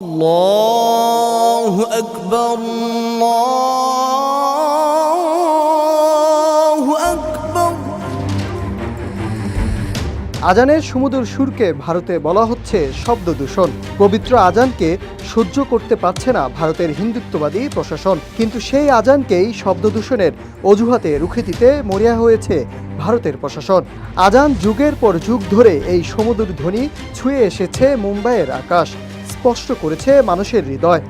আল্লাহু আকবার, আল্লাহু আকবার। আজানের সুমধুর সুরকে ভারতে বলা হচ্ছে শব্দ দূষণ। পবিত্র আজানকে সহ্য করতে পারছে না ভারতের হিন্দুত্ববাদী প্রশাসন, কিন্তু সেই আজানকেই শব্দ দূষণের অজুহাতে রুখে দিতে মরিয়া হয়েছে ভারতের প্রশাসন। আজান যুগের পর যুগ ধরে এই সমুদ্র ধ্বনি ছুঁয়ে এসেছে মুম্বাইয়ের আকাশ, স্পষ্ট করেছে মানুষের হৃদয়।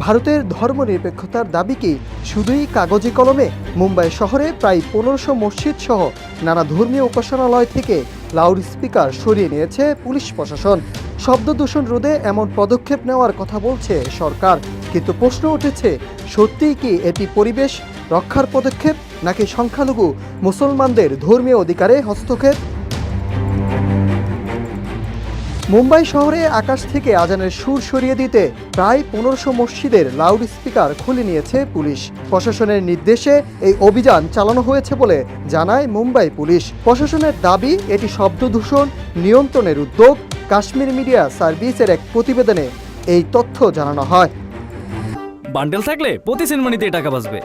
ভারতের ধর্মনিরপেক্ষতার দাবি কি শুধুই কাগজে কলমে? মুম্বাই শহরে প্রায় 1500 মসজিদ সহ নানা ধর্মীয় উপাসনালয় থেকে লাউড স্পিকার সরিয়ে নিয়েছে পুলিশ প্রশাসন। শব্দ দূষণ রোধে এমন পদক্ষেপ নেওয়ার কথা বলছে সরকার, কিন্তু প্রশ্ন উঠেছে, সত্যিই কি এটি পরিবেশ রক্ষার পদক্ষেপ, নাকি সংখ্যালঘু মুসলমানদের ধর্মীয় অধিকারে হস্তক্ষেপ? মুম্বাই শহরে আকাশ থেকে আজানের সুর সরিয়ে দিতে প্রায় 1500 মসজিদের লাউড স্পিকার খুলে নিয়েছে পুলিশ। প্রশাসনের নির্দেশে এই অভিযান চালানো হয়েছে বলে জানায় মুম্বাই পুলিশ। প্রশাসনের দাবি, এটি শব্দ দূষণ নিয়ন্ত্রণের উদ্যোগ। কাশ্মীর মিডিয়া সার্ভিসের এক প্রতিবেদনে এই তথ্য জানানো হয়। বান্ডেল থাকলে প্রতি সেনমানিতে টাকা বাঁচবে।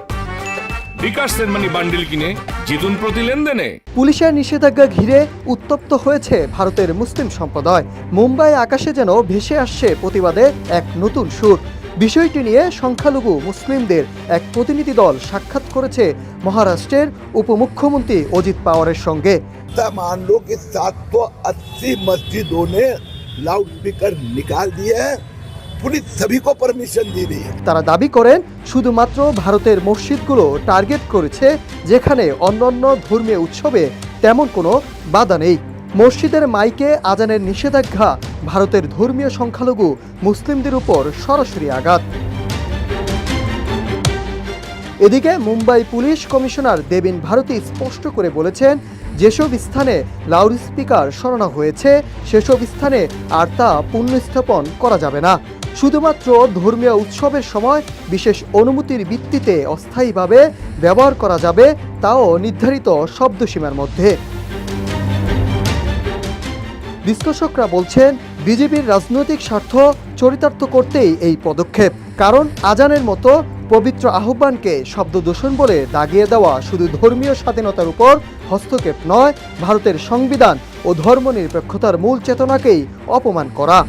বিকাশ সেনমানি বান্ডিল কিনে জিতুন প্রতি লেনদেনে। পুলিশের নিষেধাজ্ঞা ঘিরে উত্তপ্ত হয়েছে ভারতের মুসলিম সম্প্রদায়। মুম্বাই আকাশে যেন ভেসে আসছে প্রতিবাদে এক নতুন সুর। বিষয়টি নিয়ে সংখ্যালঘু মুসলিমদের এক প্রতিনিধি দল সাক্ষাৎ করেছে মহারাষ্ট্রের উপমুখ্যমন্ত্রী অজিত পাওয়ারের সঙ্গে। मान लो कि 780 मस्जिदों ने लाउड स्पीकर निकाल दिए हैं, पुलिस सभी को परमिशन दे रही है। তারা দাবি করেন, শুধুমাত্র ভারতের মসজিদগুলো টার্গেট করেছে, যেখানে অন্যান্য ধর্মীয় উৎসবে তেমন কোনো বাধা নেই। মসজিদের মাইকে আজানের নিষেধাজ্ঞা ভারতের ধর্মীয় সংখ্যালঘু মুসলিমদের উপর সরাসরি আঘাত। এদিকে মুম্বাই পুলিশ কমিশনার দেবিন ভারতী স্পষ্ট করে বলেছেন, যেসব স্থানে লাউড স্পিকার সরানো হয়েছে সেসব স্থানে আর তা পুনঃস্থাপন করা যাবে না। শুধুমাত্র ধর্মীয় উৎসবের সময় বিশেষ অনুমতির ভিত্তিতে অস্থায়ীভাবে ব্যবহার করা যাবে, তাও নির্ধারিত শব্দসীমার মধ্যে। বিশ্লেষকরা বলছেন, বিজেপির রাজনৈতিক স্বার্থ চরিতার্থ করতেই এই পদক্ষেপ। কারণ আজানের মতো পবিত্র আহ্বানকে শব্দ দূষণ বলে দাগিয়ে দেওয়া শুধু ধর্মীয় স্বাধীনতার উপর হস্তক্ষেপ নয়, ভারতের সংবিধান ও ধর্মনিরপেক্ষতার মূল চেতনাকেই অপমান করা।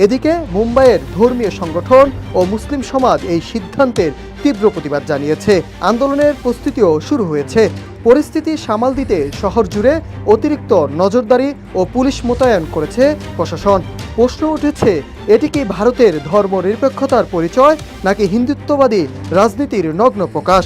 এদিকে মুম্বাইয়ের ধর্মীয় সংগঠন ও মুসলিম সমাজ এই সিদ্ধান্তের তীব্র প্রতিবাদ জানিয়েছে। আন্দোলনের প্রস্তুতিও শুরু হয়েছে। পরিস্থিতি সামাল দিতে শহর জুড়ে অতিরিক্ত নজরদারি ও পুলিশ মোতায়েন করেছে প্রশাসন। প্রশ্ন উঠেছে, এটি কি ভারতের ধর্মনিরপেক্ষতার পরিচয়, নাকি হিন্দুত্ববাদী রাজনীতির নগ্ন প্রকাশ?